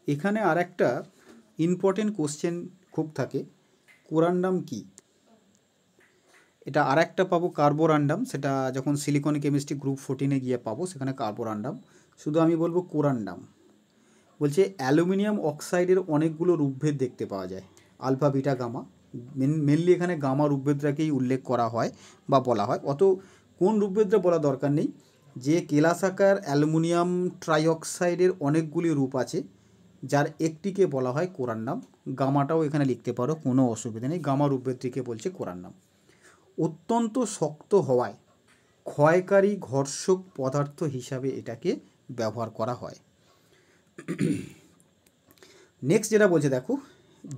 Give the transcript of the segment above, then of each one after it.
এখানে আর একটা important question খুব থাকে, কোরান্ডাম কি। এটা আর একটা পাবো কার্বোরান্ডাম, সেটা যখন সিলিকন কেমিস্ট্রি গ্রুপ 14-এ গিয়ে পাবো, সেখানে কার্বোরান্ডাম। শুধু আমি বলবো কোরান্ডাম। বলছে অ্যালুমিনিয়াম অক্সাইডের অনেকগুলো রূপভেদ দেখতে পাওয়া যায়, আলফা বিটা গামা। মেনলি এখানে গামা রূপভেদটাকেই উল্লেখ করা হয় বা বলা হয়, অত কোন রূপভেদটা বলা দরকার নেই। যে কেলাসাকার অ্যালুমিনিয়াম ট্রাইঅক্সাইডের অনেকগুলি রূপ আছে, যার একটিকে বলা হয় কোরান্ডাম। গামাটাও এখানে লিখতে পারো, কোনো অসুবিধা নেই। গামা রূপভেদটিকে বলছে কোরান্ডাম। অত্যন্ত শক্ত হওয়ায় ক্ষয়কারী ঘর্ষক পদার্থ হিসাবে এটাকে ব্যবহার করা হয়। নেক্সট যেটা বলছে দেখো,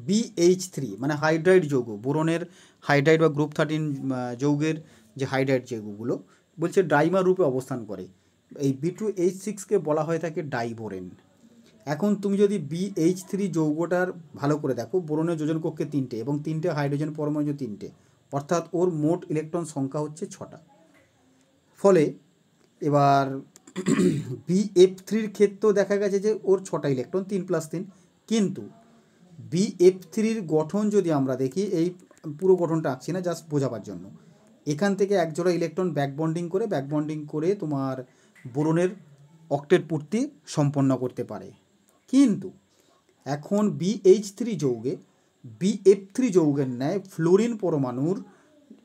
BH3 মানে হাইড্রাইড যৌগ, বোরনের হাইড্রাইড বা গ্রুপ 13 যৌগের যে হাইড্রাইড যৌগগুলো, বলছে ডাইমার রূপে অবস্থান করে। এই B2H6কে বলা হয়ে থাকে ডাইবোরেন। এখন তুমি যদি BH3 যৌগটার ভালো করে দেখো, বোরনের যোজন কক্ষে 3টে এবং 3টে হাইড্রোজেন পরমাণু 3টে, অর্থাৎ ওর মোট ইলেকট্রন সংখ্যা হচ্ছে 6টা। ফলে এবার BF3-র ক্ষেত্রেও দেখা গেছে যে ওর 6টা ইলেকট্রন, 3+3। কিন্তু BF3-র গঠন যদি আমরা দেখি, এই পুরো গঠনটা আঁকছি না, জাস্ট বোঝাবার জন্য, এখান থেকে এক জোড়া ইলেকট্রন ব্যাকবন্ডিং করে তোমার বোরনের অক্টেট পূর্তি সম্পন্ন করতে পারে। কিন্তু এখন BF3 যৌগের ন্যায় ফ্লোরিন পরমাণুর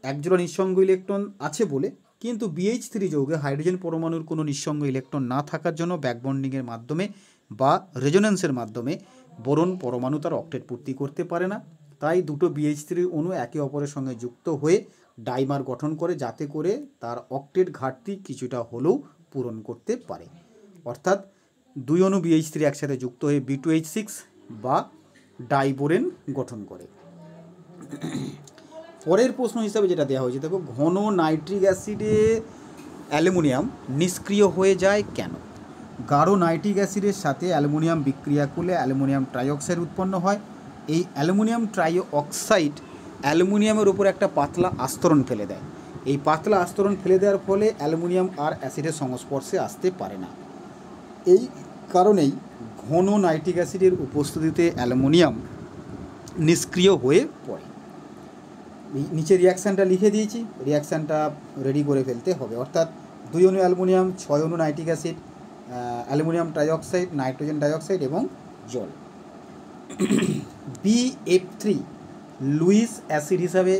একজোড়া নিঃসঙ্গ ইলেকট্রন আছে বলে, কিন্তু BH3 যৌগে হাইড্রোজেন পরমাণুর কোনো নিঃসঙ্গ ইলেকট্রন না থাকার জন্য ব্যাকবন্ডিংয়ের মাধ্যমে বা রেজোনেন্সের মাধ্যমে বোরন পরমাণু তার অক্টেট পূর্তি করতে পারে না। তাই দুটো BH3 অণু একে অপরের সঙ্গে যুক্ত হয়ে ডাইমার গঠন করে, যাতে করে তার অক্টেট ঘাটতি কিছুটা হলেও পূরণ করতে পারে। অর্থাৎ দুই অণু BH3 একসাথে যুক্ত হয়ে B2H6 বা ডাইবোরেন গঠন করে। পরের প্রশ্ন হিসাবে যেটা দেওয়া হয়েছে দেখো, ঘন নাইট্রিক অ্যাসিডে অ্যালুমিনিয়াম নিষ্ক্রিয় হয়ে যায় কেন? গাঢ় নাইট্রিক অ্যাসিডের সাথে অ্যালুমিনিয়াম বিক্রিয়া করলে অ্যালুমিনিয়াম ট্রাইঅক্সাইড উৎপন্ন হয়। এই অ্যালুমিনিয়াম ট্রাইঅক্সাইড অ্যালুমিনিয়ামের উপর একটা পাতলা আস্তরণ ফেলে দেয়। এই পাতলা আস্তরণ ফেলে দেওয়ার ফলে অ্যালুমিনিয়াম আর অ্যাসিডের সংস্পর্শে আসতে পারে না। এই কারণেই ঘন নাইট্রিক অ্যাসিডের উপস্থিতিতে অ্যালুমিনিয়াম নিষ্ক্রিয় হয়ে পড়ে। নিচে রিয়াকশানটা লিখে দিয়েছি, রিয়াকশানটা রেডি করে ফেলতে হবে। অর্থাৎ 2 অণু অ্যালুমিনিয়াম, 6 অণু nitric acid, aluminium trioxide, nitrogen dioxide এবং জল। BF3 লুইস অ্যাসিড হিসাবে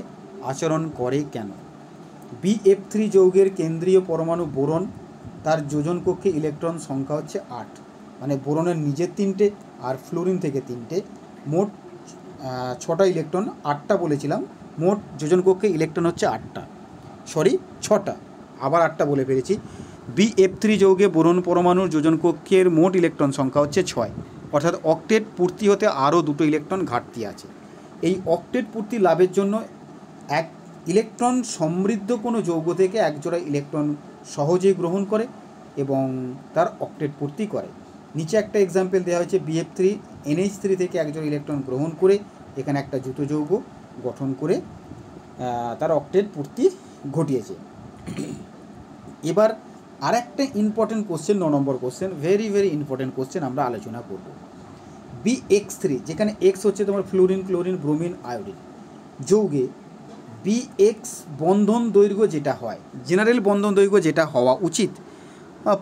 আচরণ করে কেন? BF3 যৌগের কেন্দ্রীয় পরমাণু বোরন, তার যোজন কক্ষে ইলেকট্রন সংখ্যা হচ্ছে 8, মানে বোরনের নিজের 3টে আর ফ্লোরিন থেকে 3টে, মোট 6টা ইলেকট্রন। 8টা বলেছিলাম, মোট যোজন কক্ষে ইলেকট্রন হচ্ছে 8টা, 6টা, আবার 8টা বলে ফেলেছি। BF3 যৌগে বোরন পরমাণুর যোজন কক্ষের মোট ইলেকট্রন সংখ্যা হচ্ছে 6, অর্থাৎ অক্টেট পূর্তি হতে আরও 2টো ইলেকট্রন ঘাটতি আছে। এই অক্টেট পূর্তি লাভের জন্য এক ইলেকট্রন সমৃদ্ধ কোনো যৌগ থেকে একজোড়া ইলেকট্রন সহজেই গ্রহণ করে এবং তার অক্টেট পূর্তি করে। নিচে একটা এক্সাম্পল দেওয়া হয়েছে, BF3 NH3 থেকে একজোড়া ইলেকট্রন গ্রহণ করে এখানে একটা যুত যৌগ গঠন করে তার অক্টেট পূর্তি ঘটিয়েছে। এবার আর একটা ইম্পর্টেন্ট কোশ্চেন, 9 নম্বর কোশ্চেন, ভেরি ইম্পর্টেন্ট কোশ্চেন আমরা আলোচনা করব। BX3, যেখানে X হচ্ছে তোমার ফ্লোরিন, ক্লোরিন, ব্রোমিন, আয়োডিন যৌগে BX বন্ধন দৈর্ঘ্য যেটা হয়, জেনারেল বন্ধন দৈর্ঘ্য যেটা হওয়া উচিত,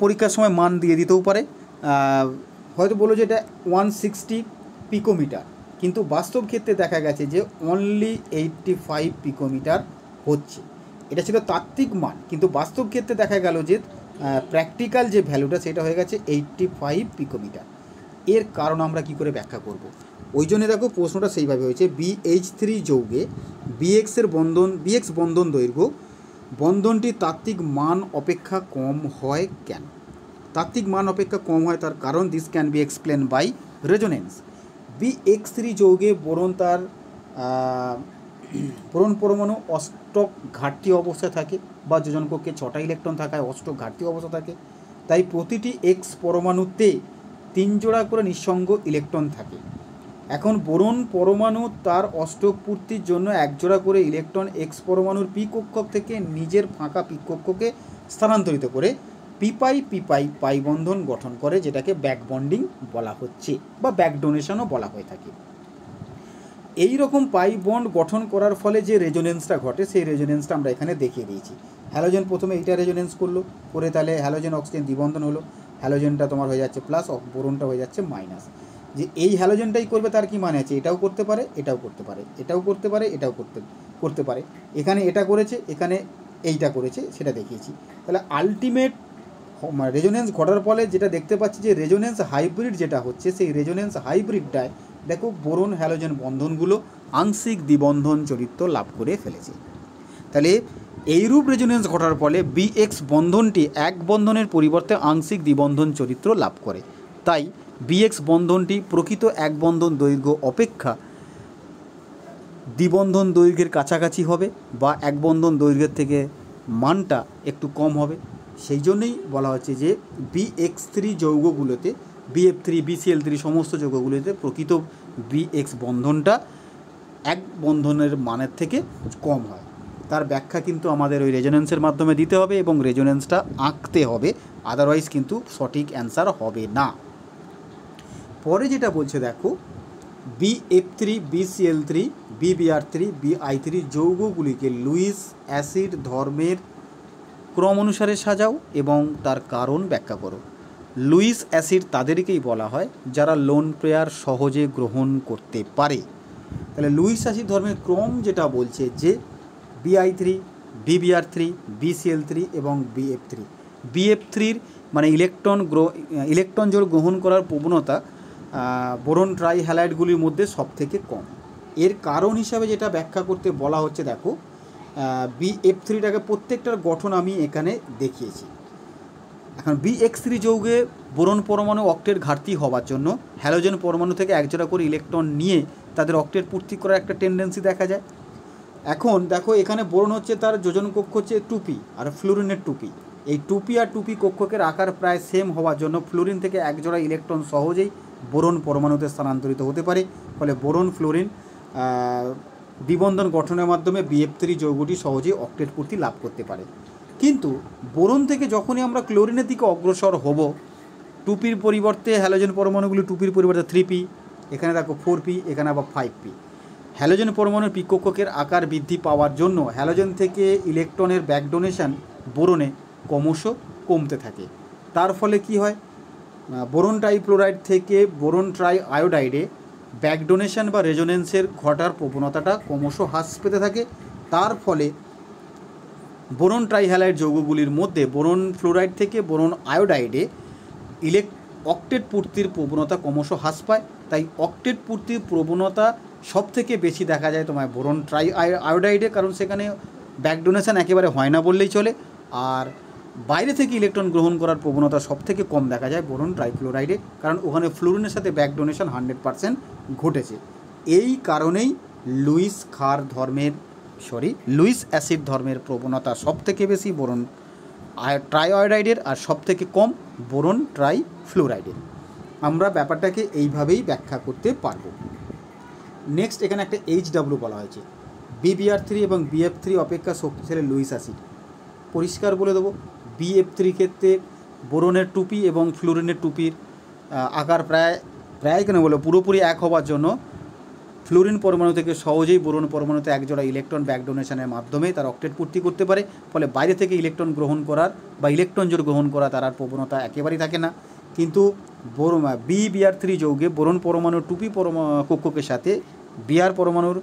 পরীক্ষার সময় মান দিয়ে দিতেও পারে, হয়তো বলো যে এটা 160 পিকোমিটার, কিন্তু বাস্তব ক্ষেত্রে দেখা গেছে যে অনলি 85 পিকোমিটার হচ্ছে। এটা ছিল তাত্ত্বিক মান, কিন্তু বাস্তব ক্ষেত্রে দেখা গেল যে প্র্যাকটিক্যাল যে ভ্যালুটা সেটা হয়ে গেছে 85 পিকোমিটার। এর কারণ আমরা কি করে ব্যাখ্যা করব? ওই জন্য দেখো প্রশ্নটা সেইভাবে হয়েছে, BH3 যৌগে BX বন্ধন দৈর্ঘ্য বন্ধনটি তাত্ত্বিক মান অপেক্ষা কম হয় কেন? তাত্ত্বিক মান অপেক্ষা কম হয় তার কারণ, this can be explain by resonance. BX3 যৌগে বোরন তার বোরন পরমাণু অষ্টক ঘাটতি অবস্থায় থাকে, বা যোজন কক্ষে 6টা ইলেকট্রন থাকায় অষ্টক ঘাটতি অবস্থা থাকে। তাই প্রতিটি X পরমাণুতে 3 জোড়া করে নিঃসঙ্গ ইলেকট্রন থাকে। এখন বোরন পরমাণু তার অষ্টক পূর্তির জন্য 1 জোড়া করে ইলেকট্রন X পরমাণুর পি কক্ষক থেকে নিজের ফাঁকা পি কক্ষকে স্থানান্তরিত করে পিপাই পাই বন্ধন গঠন করে, যেটাকে ব্যাক বন্ডিং বলা হচ্ছে বা ব্যাক ডোনেশনও বলা হয়ে থাকে। এই রকম পাই বন্ড গঠন করার ফলে যে রেজোনেন্সটা ঘটে সেই রেজোনেন্সটা আমরা এখানে দেখিয়ে দিয়েছি। হ্যালোজেন প্রথমে এইটা রেজোনেন্স করলো, করে তাহলে হ্যালোজেন অক্সিজেন দ্বিবন্ধন হলো, হ্যালোজেনটা তোমার হয়ে যাচ্ছে প্লাস, বোরনটা হয়ে যাচ্ছে মাইনাস। যে এই হ্যালোজেনটাই করবে তার কি মানে আছে, এটাও করতে পারে, এটাও করতে পারে, এটাও করতে পারে, এটাও করতে পারে। এখানে এটা করেছে, এখানে এইটা করেছে, সেটা দেখিয়েছি। তাহলে আলটিমেট রেজোনেন্স ঘটার ফলে যেটা দেখতে পাচ্ছি যে রেজোনেন্স হাইব্রিড যেটা হচ্ছে, সেই রেজোনেন্স হাইব্রিডটায় দেখো বোরন হ্যালোজেন বন্ধনগুলো আংশিক দ্বিবন্ধন চরিত্র লাভ করে ফেলেছে। তাহলে এইরূপ রেজোনেন্স ঘটার ফলে বিএক্স বন্ধনটি এক বন্ধনের পরিবর্তে আংশিক দ্বিবন্ধন চরিত্র লাভ করে। তাই বিএক্স বন্ধনটি প্রকৃত এক বন্ধন দৈর্ঘ্য অপেক্ষা দ্বিবন্ধন দৈর্ঘ্যের কাছাকাছি হবে বা এক বন্ধন দৈর্ঘ্যের থেকে মানটা একটু কম হবে। সেই জন্যই বলা হচ্ছে যে BX3 যৌগগুলোতে, BF3, BCl3 সমস্ত যৌগগুলোতে প্রকৃত বিএক্স বন্ধনটা এক বন্ধনের মানের থেকে কম হয়। তার ব্যাখ্যা কিন্তু আমাদের ওই রেজোনেন্সের মাধ্যমে দিতে হবে এবং রেজোনেন্সটা আঁকতে হবে, আদারওয়াইজ কিন্তু সঠিক অ্যান্সার হবে না। পরে যেটা বলছে দেখো, BF3, BCl3, BBr3, BI3 যৌগগুলিকে Luis acid ধর্মের ক্রম অনুসারে সাজাও এবং তার কারণ ব্যাখ্যা করো। লুইস অ্যাসিড তাদেরকেই বলা হয় যারা লোন পেয়ার সহজে গ্রহণ করতে পারে। তাহলে লুইস অ্যাসিড ধর্মের ক্রম যেটা বলছে যে BI3, BBr3, BCl3 এবং BF3। BF3-র মানে ইলেকট্রন জোড় গ্রহণ করার প্রবণতা বোরন ট্রাই হ্যালাইডগুলির মধ্যে সবথেকে কম। এর কারণ হিসাবে যেটা ব্যাখ্যা করতে বলা হচ্ছে দেখো, BF3টাকে প্রত্যেকটার গঠন আমি এখানে দেখিয়েছি। এখন BX3 যৌগে বোরন পরমাণু অক্টেট ঘাটতি হওয়ার জন্য হ্যালোজেন পরমাণু থেকে একজোড়া করে ইলেকট্রন নিয়ে তাদের অক্টেট পূর্তি করার একটা টেন্ডেন্সি দেখা যায়। এখন দেখো এখানে বোরন হচ্ছে, তার যোজন কক্ষ হচ্ছে 2p আর ফ্লুরিনের 2p। এই 2p আর 2p কক্ষকের আকার প্রায় সেম হওয়ার জন্য ফ্লুরিন থেকে একজোড়া ইলেকট্রন সহজেই বোরন পরমাণুতে স্থানান্তরিত হতে পারে। ফলে বোরন ফ্লুরিন দ্বিবন্ধন গঠনের মাধ্যমে BF3 যৌগটি সহজেই অক্টেট পূর্তি লাভ করতে পারে। কিন্তু বোরন থেকে যখনই আমরা ক্লোরিনের দিকে অগ্রসর হব, 2pর পরিবর্তে হ্যালোজেন পরমাণুগুলি 2pর পরিবর্তে 3p, এখানে দেখো 4p, এখানে আবার 5p। হ্যালোজেন পরমাণুর পি কক্ষকের আকার বৃদ্ধি পাওয়ার জন্য হ্যালোজেন থেকে ইলেকট্রনের ব্যাক ডোনেশন বোরনে ক্রমশ কমতে থাকে। তার ফলে কি হয়, বোরন ট্রাইক্লোরাইড থেকে বোরন ট্রাই আয়োডাইডে ব্যাক ডোনেশন বা রেজোনেন্সের ঘটার প্রবণতাটা ক্রমশ হ্রাস পেতে থাকে। তার ফলে বোরন ট্রাইহ্যালাইড যৌগগুলির মধ্যে বোরন ফ্লোরাইড থেকে বোরন আয়োডাইডে অক্টেট পূর্তির প্রবণতা ক্রমশ হ্রাস পায়। তাই অক্টেট পূর্তির প্রবণতা সব থেকে বেশি দেখা যায় তোমার বোরন ট্রাই আয়োডাইডে, কারণ সেখানে ব্যাক ডোনেশন একেবারে হয় না বললেই চলে। আর বাইরে থেকে ইলেকট্রন গ্রহণ করার প্রবণতা সব থেকে কম দেখা যায় বোরন ট্রাইক্লোরাইডে, কারণ ওখানে ফ্লুরিনের সাথে ব্যাক ডোনেশন 100% ঘটেছে। এই কারণেই লুইস অ্যাসিড ধর্মের প্রবণতা সব থেকে বেশি বোরন ট্রাইআয়োডাইডের আর সব থেকে কম বোরন ট্রাই ফ্লোরাইডের। আমরা ব্যাপারটাকে এইভাবেই ব্যাখ্যা করতে পারবো। নেক্সট এখানে একটা HW বলা হয়েছে, BBr3 এবং BF3 অপেক্ষা শক্তিশালী লুইস অ্যাসিড। পরিষ্কার বলে দেবো, BF3 ক্ষেত্রে বোরনের 2p এবং ফ্লুরিনের 2pর আকার প্রায় কেন বলো পুরোপুরি এক হওয়ার জন্য ফ্লুরিন পরমাণু থেকে সহজেই বোরন পরমাণুতে একজোড়া ইলেকট্রন ব্যাক ডোনেশনের মাধ্যমে তার অক্টেট পূর্তি করতে পারে। ফলে বাইরে থেকে ইলেকট্রন গ্রহণ করার বা ইলেকট্রন জোড় গ্রহণ করা তার আর প্রবণতা একেবারেই থাকে না। কিন্তু BBr3 যৌগে বোরন পরমাণুর 2p কক্ষকের সাথে Br পরমাণুর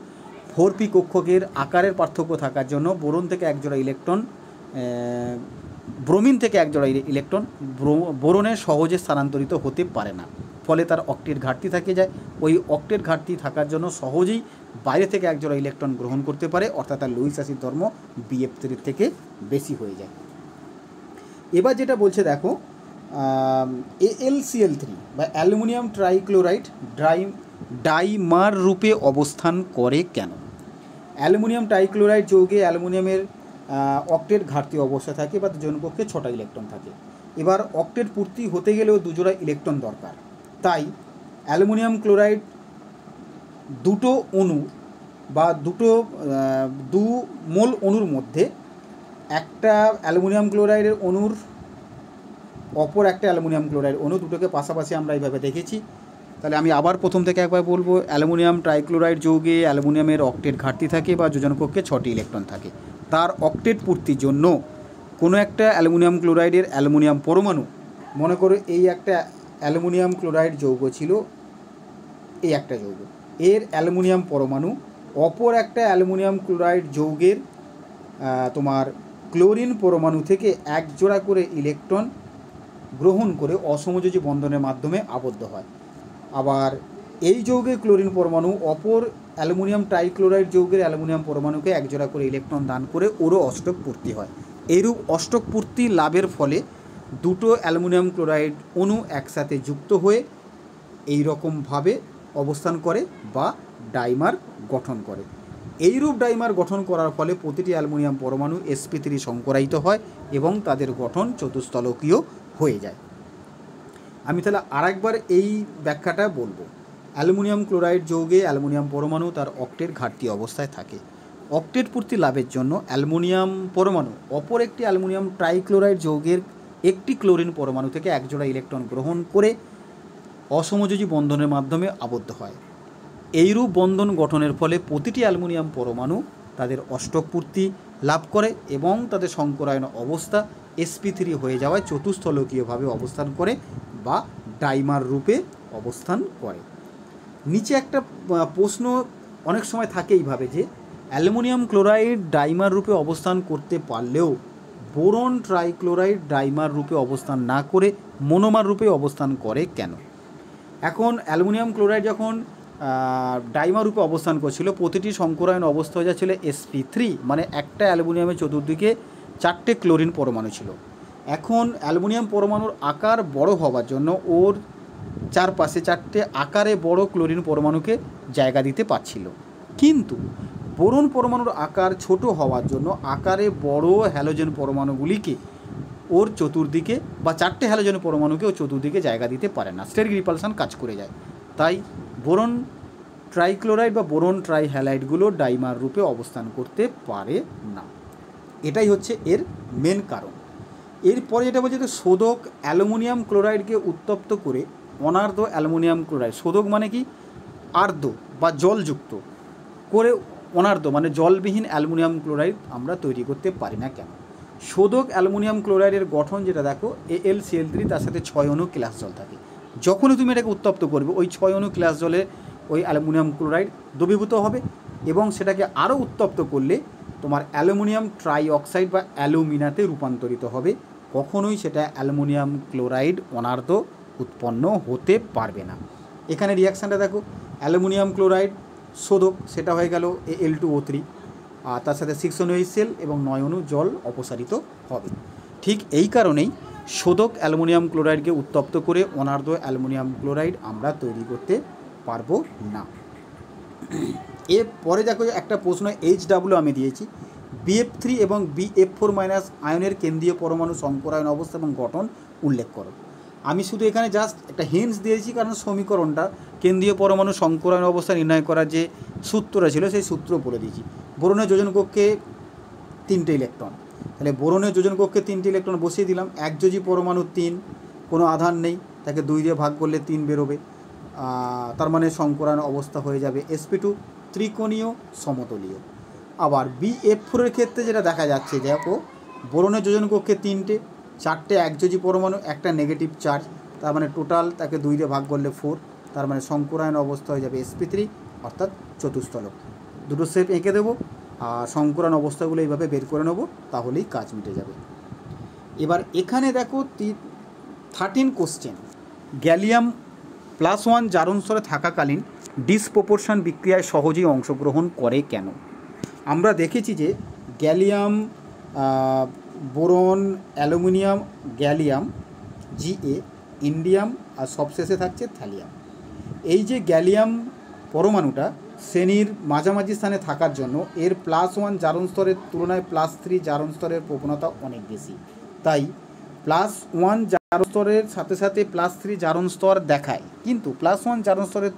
4p কক্ষকের আকারের পার্থক্য থাকার জন্য বোরন থেকে একজোড়া ইলেকট্রন ব্রোমিন থেকে একজোড়া ইলেকট্রন বোরনে সহজে স্থানান্তরিত হতে পারে না। ফলে তার অক্টেট ঘাটতি থেকে যায়। ওই অক্টেট ঘাটতি থাকার জন্য সহজেই বাইরে থেকে একজোড়া ইলেকট্রন গ্রহণ করতে পারে, অর্থাৎ তার লুইস অ্যাসিড ধর্ম BF3 থেকে বেশি হয়ে যায়। এবার যেটা বলছে দেখো, AlCl3 বা অ্যালুমিনিয়াম ট্রাইক্লোরাইড ডাইমার রূপে অবস্থান করে কেন? অ্যালুমিনিয়াম ট্রাইক্লোরাইড যৌগে অ্যালুমিনিয়ামের অক্টেট ঘাটতি অবস্থা থাকে বা যোজনকক্ষে 6টা ইলেকট্রন থাকে। এবার অক্টেট পূর্তি হতে গেলেও 2 জোড়া ইলেকট্রন দরকার। তাই অ্যালুমিনিয়াম ক্লোরাইড দুটো অণু বা দু মোল অণুর মধ্যে একটা অ্যালুমিনিয়াম ক্লোরাইডের অণুর অপর একটা অ্যালুমিনিয়াম ক্লোরাইড অণু, দুটোকে পাশাপাশি আমরা এইভাবে দেখেছি। তাহলে আমি আবার প্রথম থেকে একবার বলবো, অ্যালুমিনিয়াম ট্রাইক্লোরাইড যৌগে অ্যালুমিনিয়ামের অক্টেট ঘাটতি থাকে বা যোজন কক্ষে 6টি ইলেকট্রন থাকে। তার অক্টেট পূর্তির জন্য কোনো একটা অ্যালুমিনিয়াম ক্লোরাইডের অ্যালুমিনিয়াম পরমাণু, মনে করো এই একটা অ্যালুমিনিয়াম ক্লোরাইড যৌগ ছিল, এই একটা যৌগ, এর অ্যালুমিনিয়াম পরমাণু অপর একটা অ্যালুমিনিয়াম ক্লোরাইড যৌগের তোমার ক্লোরিন পরমাণু থেকে এক জোড়া করে ইলেকট্রন গ্রহণ করে অসমযোজী বন্ধনের মাধ্যমে আবদ্ধ হয়। আবার এই যৌগের ক্লোরিন পরমাণু অপর অ্যালুমিনিয়াম ট্রাইক্লোরাইড যৌগের অ্যালুমিনিয়াম পরমাণুকে এক জোড়া করে ইলেকট্রন দান করে ওরও অষ্টক পূর্তি হয়। এইরূপ অষ্টক পূর্তি লাভের ফলে দুটো অ্যালুমিনিয়াম ক্লোরাইড অণু একসাথে যুক্ত হয়ে এই রকমভাবে অবস্থান করে বা ডাইমার গঠন করে। এইরূপ ডাইমার গঠন করার ফলে প্রতিটি অ্যালুমিনিয়াম পরমাণু sp3 সংকরায়িত হয় এবং তাদের গঠন চতুস্তলকীয় হয়ে যায়। আমি তাহলে আরেকবার এই ব্যাখ্যাটা বলবো। অ্যালুমিনিয়াম ক্লোরাইড যৌগে অ্যালুমিনিয়াম পরমাণু তার অক্টেট ঘাটতি অবস্থায় থাকে। অক্টেট পূর্তি লাভের জন্য অ্যালুমিনিয়াম পরমাণু অপর একটি অ্যালুমিনিয়াম ট্রাইক্লোরাইড যৌগের একটি ক্লোরিন পরমাণু থেকে একজোড়া ইলেকট্রন গ্রহণ করে অসমযোজী বন্ধনের মাধ্যমে আবদ্ধ হয়। এইরূপ বন্ধন গঠনের ফলে প্রতিটি অ্যালুমিনিয়াম পরমাণু তাদের অষ্টক পূর্তি লাভ করে এবং তাদের সংকরায়ন অবস্থা sp3 হয়ে যাওয়ায় চতুস্থলকীয়ভাবে অবস্থান করে বা ডাইমার রূপে অবস্থান করে। নিচে একটা প্রশ্ন অনেক সময় থাকে এইভাবে যে অ্যালুমিনিয়াম ক্লোরাইড ডাইমার রূপে অবস্থান করতে পারলেও বোরন ট্রাইক্লোরাইড ডাইমার রূপে অবস্থান না করে মনোমার রূপে অবস্থান করে কেন? এখন অ্যালুমিনিয়াম ক্লোরাইড যখন ডাইমার রূপে অবস্থান করছিল, প্রতিটি সংকরায়ন অবস্থা হয়ে যাচ্ছিল sp3, মানে একটা অ্যালুমিনিয়ামের চতুর্দিকে 4টে ক্লোরিন পরমাণু ছিল। এখন অ্যালুমিনিয়াম পরমাণুর আকার বড় হওয়ার জন্য ওর চারপাশে 4টে আকারে বড় ক্লোরিন পরমাণুকে জায়গা দিতে পারছিল, কিন্তু বোরন পরমাণুর আকার ছোট হওয়ার জন্য আকারে বড় হ্যালোজেন পরমাণুগুলিকে ওর চতুর্দিকে বা 4টে হ্যালোজেন পরমাণুকে ওর চতুর্দিকে জায়গা দিতে পারে না, স্টেরিক রিপালশন কাজ করে যায়। তাই বোরন ট্রাইক্লোরাইড বা বোরন ট্রাইহ্যালাইডগুলো ডাইমার রূপে অবস্থান করতে পারে না। এটাই হচ্ছে এর মেন কারণ। এরপরে যেটা বলছে যে শোধক অ্যালুমিনিয়াম ক্লোরাইডকে উত্তপ্ত করে অনার্দ্র অ্যালুমিনিয়াম ক্লোরাইড, শোধক মানে কি আর্দ্র বা জলযুক্ত করে অনার্দ্র মানে জলবিহীন অ্যালুমিনিয়াম ক্লোরাইড আমরা তৈরি করতে পারি না কেন? শোধক অ্যালুমিনিয়াম ক্লোরাইডের গঠন যেটা দেখো AlCl3, তার সাথে 6 অণু ক্লাস জল থাকে। যখনই তুমি এটাকে উত্তপ্ত করবে ওই 6 অণু ক্লাস জলে ওই অ্যালুমিনিয়াম ক্লোরাইড দ্রবীভূত হবে এবং সেটাকে আরও উত্তপ্ত করলে তোমার অ্যালুমিনিয়াম ট্রাইঅক্সাইড বা অ্যালুমিনাতে রূপান্তরিত হবে। কখনোই সেটা অ্যালুমিনিয়াম ক্লোরাইড অনার্দ্র উৎপন্ন হতে পারবে না। এখানে রিয়াকশানটা দেখো, অ্যালুমিনিয়াম ক্লোরাইড শোধক সেটা হয়ে গেল Al2O3, আর তার সাথে 6 অণু HCl এবং 9 অণু জল অপসারিত হবে। ঠিক এই কারণেই শোধক অ্যালুমিনিয়াম ক্লোরাইডকে উত্তপ্ত করে অনার্দ্র অ্যালুমিনিয়াম ক্লোরাইড আমরা তৈরি করতে পারবো না। এরপরে দেখো একটা প্রশ্ন HW আমি দিয়েছি, BF3 এবং BF4- আয়নের কেন্দ্রীয় পরমাণু সংকরায়ন অবস্থা এবং গঠন উল্লেখ করো। আমি শুধু এখানে জাস্ট একটা হিন্টস দিয়েছি, কারণ সমীকরণটা কেন্দ্রীয় পরমাণু সংকরায়ন অবস্থা নির্ণয় করার যে সূত্রটা ছিল সেই সূত্র বলে দিয়েছি। বোরনের যোজন কক্ষে 3টে ইলেকট্রন, তাহলে বোরনের যোজন কক্ষে 3টে ইলেকট্রন বসিয়ে দিলাম। একযোজী পরমাণু 3, কোনো আধান নেই, তাকে 2 দিয়ে ভাগ করলে 3 বেরোবে, তার মানে সংকরায়ন অবস্থা হয়ে যাবে sp2 ত্রিকোণীয় সমতলীয়। আবার BF4 ক্ষেত্রে যেটা দেখা যাচ্ছে, দেখো বোরনের যোজন কক্ষে 3টে, 4টে একযোজী পরমাণু, একটা নেগেটিভ চার্জ, তার মানে টোটাল তাকে 2 দিয়ে ভাগ করলে 4, তার মানে সংকরায়ন অবস্থা হয়ে যাবে sp3 অর্থাৎ চতুস্তলক। দুটো শেপ এঁকে দেবো আর সংকরায়ন অবস্থাগুলো এইভাবে বের করে নেবো, তাহলেই কাজ মিটে যাবে। এবার এখানে দেখো 13 কোশ্চেন, গ্যালিয়াম +1 জারণ স্তরে থাকাকালীন ডিসপ্রপোর্শন বিক্রিয়ায় সহজেই অংশগ্রহণ করে কেন? আমরা দেখেছি যে gallium, boron, aluminium, gallium, Ga, indium আর সবশেষে থাকছে থ্যালিয়াম। এই যে গ্যালিয়াম পরমাণুটা শ্রেণীর মাঝামাঝি স্থানে থাকার জন্য এর +1 জারণ স্তরের তুলনায় +3 জারণ স্তরের প্রবণতা অনেক বেশি। তাই +1 জারণ স্তরের সাথে সাথে +3 জারণ স্তর দেখায়, কিন্তু +1 জারণ স্তরের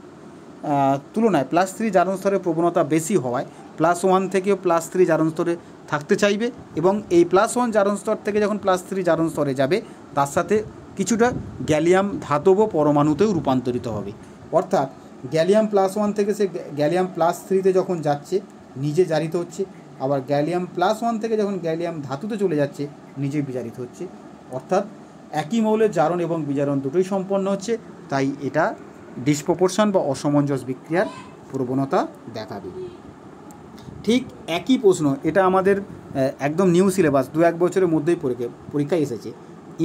তুলনায় +3 জারণ স্তরের প্রবণতা বেশি হওয়ায় +1 থেকেও +3 জারণ স্তরে থাকতে চাইবে এবং এই +1 জারণ স্তর থেকে যখন +3 জারণ স্তরে যাবে তার সাথে কিছুটা গ্যালিয়াম ধাতব পরমাণুতেও রূপান্তরিত হবে। অর্থাৎ গ্যালিয়াম +1 থেকে সে গ্যালিয়াম +3-তে যখন যাচ্ছে নিজে জারিত হচ্ছে, আবার গ্যালিয়াম +1 থেকে যখন গ্যালিয়াম ধাতুতে চলে যাচ্ছে নিজে বিজারিত হচ্ছে। অর্থাৎ একই মৌলের জারণ এবং বিজারণ দুটোই সম্পন্ন হচ্ছে, তাই এটা ডিসপ্রপোর্শন বা অসমঞ্জস বিক্রিয়ার প্রবণতা দেখাবে। ঠিক একই প্রশ্ন, এটা আমাদের একদম নিউ সিলেবাস, 2-1 বছরের মধ্যেই পরীক্ষায় এসেছে।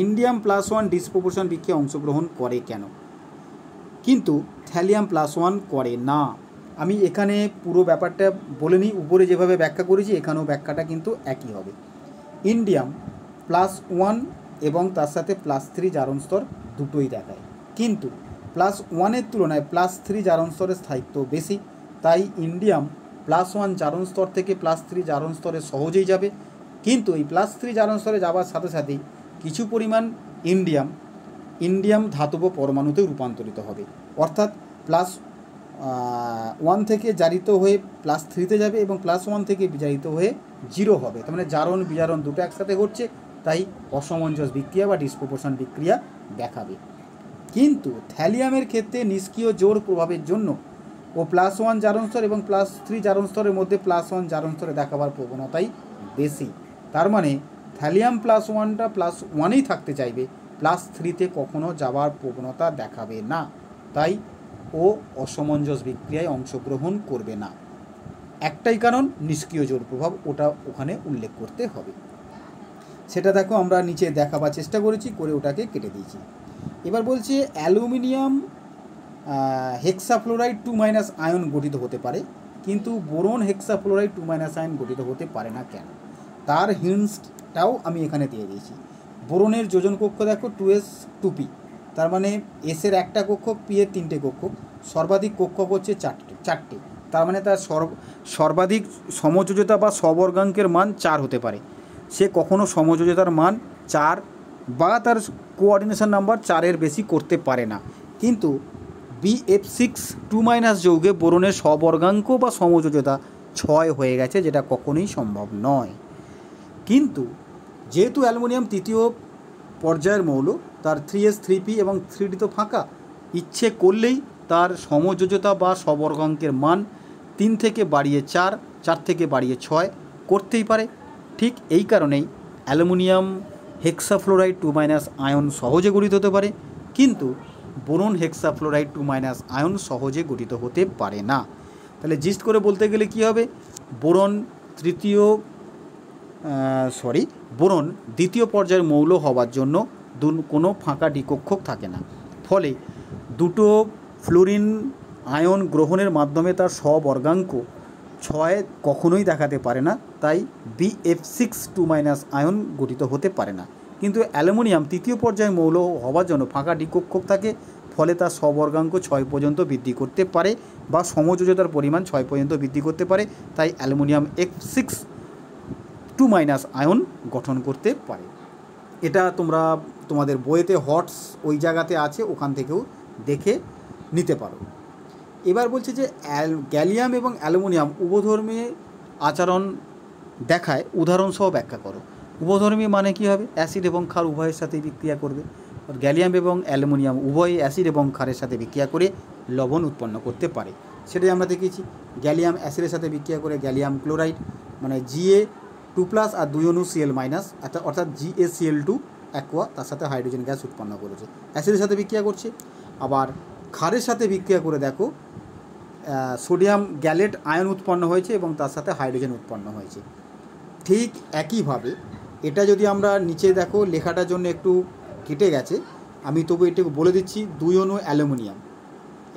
ইন্ডিয়াম +1 ডিসপ্রপোর্শন বিক্রিয়া অংশগ্রহণ করে কেন, কিন্তু থ্যালিয়াম +1 করে না। আমি এখানে পুরো ব্যাপারটা বলে নিই, উপরে যেভাবে ব্যাখ্যা করেছি এখানেও ব্যাখ্যাটা কিন্তু একই হবে। ইন্ডিয়াম +1 এবং তার সাথে +3 জারণ স্তর দুটোই দেখায়, কিন্তু +1-এর তুলনায় +3 জারণ স্তরের স্থায়িত্ব বেশি, তাই ইন্ডিয়াম +1 জারণ স্তর থেকে +3 জারণ স্তরে সহজেই যাবে। কিন্তু এই +3 জারণ স্তরে যাওয়ার সাথে সাথেই কিছু পরিমাণ ইন্ডিয়াম ধাতব পরমাণুতে রূপান্তরিত হবে। অর্থাৎ +1 থেকে জারিত হয়ে +3-তে যাবে এবং +1 থেকে বিজারিত হয়ে 0 হবে। তার মানে জারণ বিজারণ দুটো একসাথে ঘটছে, তাই অসমঞ্জস বিক্রিয়া বা ডিসপ্রপোর্শন বিক্রিয়া দেখাবে। কিন্তু থ্যালিয়ামের ক্ষেত্রে নিষ্ক্রিয় জোড় প্রভাবের জন্য ও +1 জারণ স্তর এবং +3 জারণ স্তরের মধ্যে +1 জারণ স্তরে দেখাবার প্রবণতাই বেশি। তার মানে থ্যালিয়াম +1টা +1-এই থাকতে চাইবে, +3-তে কখনো যাওয়ার প্রবণতা দেখাবে না, তাই ও অসমঞ্জস বিক্রিয়ায় অংশগ্রহণ করবে না। একটাই কারণ, নিষ্ক্রিয় জোড় প্রভাব, ওটা ওখানে উল্লেখ করতে হবে। সেটা দেখো আমরা নিচে দেখাবার চেষ্টা করেছি, করে ওটাকে কেটে দিয়েছি। এবার বলছে অ্যালুমিনিয়াম হেক্সাফ্লোরাইড 2- আয়ন গঠিত হতে পারে, কিন্তু বোরন হেক্সাফ্লোরাইড 2- আয়ন গঠিত হতে পারে না কেন, তার হিন্টসটাও আমি এখানে দিয়ে দিয়েছি। বোরনের যোজন কক্ষ দেখো 2s2p, তার মানে এসের একটা কক্ষক, পি এর 3টে কক্ষক, সর্বাধিক কক্ষক হচ্ছে 4টে, তার মানে তার সর্বাধিক সমযোজতা বা সবর্গাঙ্কের মান 4 হতে পারে। সে কখনো সমযোজতার মান 4 বা তার কোঅর্ডিনেশন নাম্বার 4-এর বেশি করতে পারে না। কিন্তু BF6 2- যৌগে বোরনের সবর্গাঙ্ক বা সমযোজতা 6 হয়ে গেছে, যেটা কখনোই সম্ভব নয়। কিন্তু যেহেতু অ্যালুমিনিয়াম তৃতীয় পর্যায়ের মৌল, তার 3s3p এবং 3d তো ফাঁকা, ইচ্ছে করলেই তার সমযোজতা বা সবর্গাঙ্কের মান 3 থেকে বাড়িয়ে 4, 4 থেকে বাড়িয়ে 6 করতেই পারে। ঠিক এই কারণেই অ্যালুমিনিয়াম হেক্সাফ্লোরাইড 2- আয়ন সহজে গঠিত হতে পারে, কিন্তু বোরন হেক্সাফ্লোরাইড 2- আয়ন সহজে গঠিত হতে পারে না। তাহলে জিস্ট করে বলতে গেলে কী হবে, বোরন দ্বিতীয় পর্যায়ের মৌল হওয়ার জন্য কোনো ফাঁকা ডিকক্ষক থাকে না, ফলে দুটো ফ্লোরিন আয়ন গ্রহণের মাধ্যমে তার সবর্গাঙ্ক 6 কখনোই দেখাতে পারে না, তাই BF6 2- আয়ন গঠিত হতে পারে না। কিন্তু অ্যালুমিনিয়াম তৃতীয় পর্যায়ের মৌল হওয়ার জন্য ফাঁকা ডিকক্ষক থাকে, ফলে তার সবর্গাঙ্ক 6 পর্যন্ত বৃদ্ধি করতে পারে বা সমযোজতার পরিমাণ 6 পর্যন্ত বৃদ্ধি করতে পারে, তাই অ্যালুমিনিয়াম F6 2- আয়ন গঠন করতে পারে। এটা তোমাদের বইয়েতে হটস ওই জায়গাতে আছে, ওখান থেকেও দেখে নিতে পারো। এবার বলছে যে গ্যালিয়াম এবং অ্যালুমিনিয়াম উভধর্মী আচরণ দেখায়, উদাহরণসহ ব্যাখ্যা করো। উভধর্মী মানে কী হবে, অ্যাসিড এবং ক্ষার উভয়ের সাথে বিক্রিয়া করবে। গ্যালিয়াম এবং অ্যালুমিনিয়াম উভয়ই অ্যাসিড এবং ক্ষারের সাথে বিক্রিয়া করে লবণ উৎপন্ন করতে পারে, সেটাই আমরা দেখেছি। গ্যালিয়াম অ্যাসিডের সাথে বিক্রিয়া করে গ্যালিয়াম ক্লোরাইড মানে Ga2+ আর 2 অণু Cl- অর্থাৎ GaCl2 অ্যাকোয়া, তার সাথে হাইড্রোজেন গ্যাস উৎপন্ন করেছে, অ্যাসিডের সাথে বিক্রিয়া করছে। আবার ক্ষারের সাথে বিক্রিয়া করে দেখো সোডিয়াম গ্যালেট আয়ন উৎপন্ন হয়েছে এবং তার সাথে হাইড্রোজেন উৎপন্ন হয়েছে। ঠিক একইভাবে এটা যদি আমরা নিচে দেখো, লেখাটার জন্য একটু কেটে গেছে, আমি তবু এটুকু বলে দিচ্ছি। 2 অণু অ্যালুমিনিয়াম,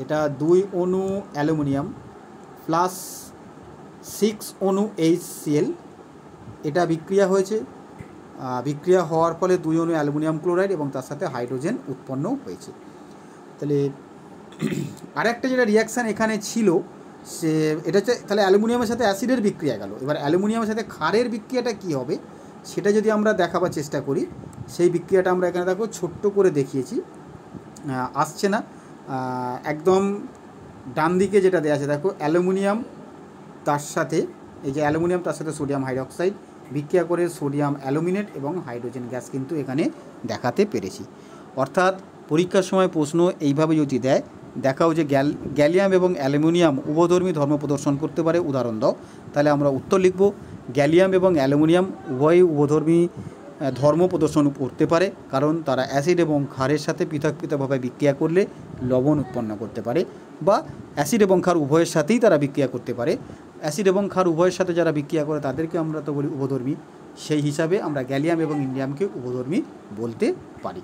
এটা 2 অণু অ্যালুমিনিয়াম প্লাস 6 অণু HCl, এটা বিক্রিয়া হয়েছে। বিক্রিয়া হওয়ার ফলে 2 অণু অ্যালুমিনিয়াম ক্লোরাইড এবং তার সাথে হাইড্রোজেন উৎপন্ন হয়েছে। তাহলে আরেকটা যেটা রিয়াকশান এখানে ছিল, সে এটা হচ্ছে তাহলে অ্যালুমিনিয়ামের সাথে অ্যাসিডের বিক্রিয়া গেল। এবার অ্যালুমিনিয়ামের সাথে ক্ষারের বিক্রিয়াটা কী হবে সেটা যদি আমরা দেখাবার চেষ্টা করি, সেই বিক্রিয়াটা আমরা এখানে দেখো ছোট্ট করে দেখিয়েছি, আসছে না, একদম ডান দিকে যেটা দেওয়া আছে দেখো, অ্যালুমিনিয়াম তার সাথে এই যে অ্যালুমিনিয়াম তার সাথে সোডিয়াম হাইড্রক্সাইড বিক্রিয়া করে সোডিয়াম অ্যালুমিনেট এবং হাইড্রোজেন গ্যাস কিন্তু এখানে দেখাতে পেরেছি। অর্থাৎ পরীক্ষার সময় প্রশ্ন এইভাবে যদি দেয়, দেখাও যে গ্যালিয়াম এবং অ্যালুমিনিয়াম উভধর্মী ধর্ম প্রদর্শন করতে পারে, উদাহরণ দাও, তাহলে আমরা উত্তর লিখব গ্যালিয়াম এবং অ্যালুমিনিয়াম উভয়ই উভধর্মী ধর্ম প্রদর্শন করতে পারে, কারণ তারা অ্যাসিড এবং ক্ষারের সাথে পৃথক পৃথকভাবে বিক্রিয়া করলে লবণ উৎপন্ন করতে পারে, বা অ্যাসিড এবং ক্ষার উভয়ের সাথেই তারা বিক্রিয়া করতে পারে। অ্যাসিড এবং ক্ষার উভয়ের সাথে যারা বিক্রিয়া করে তাদেরকে আমরা তো বলি উভধর্মী। সেই হিসাবে আমরা গ্যালিয়াম এবং ইন্ডিয়ামকে উভধর্মী বলতে পারি।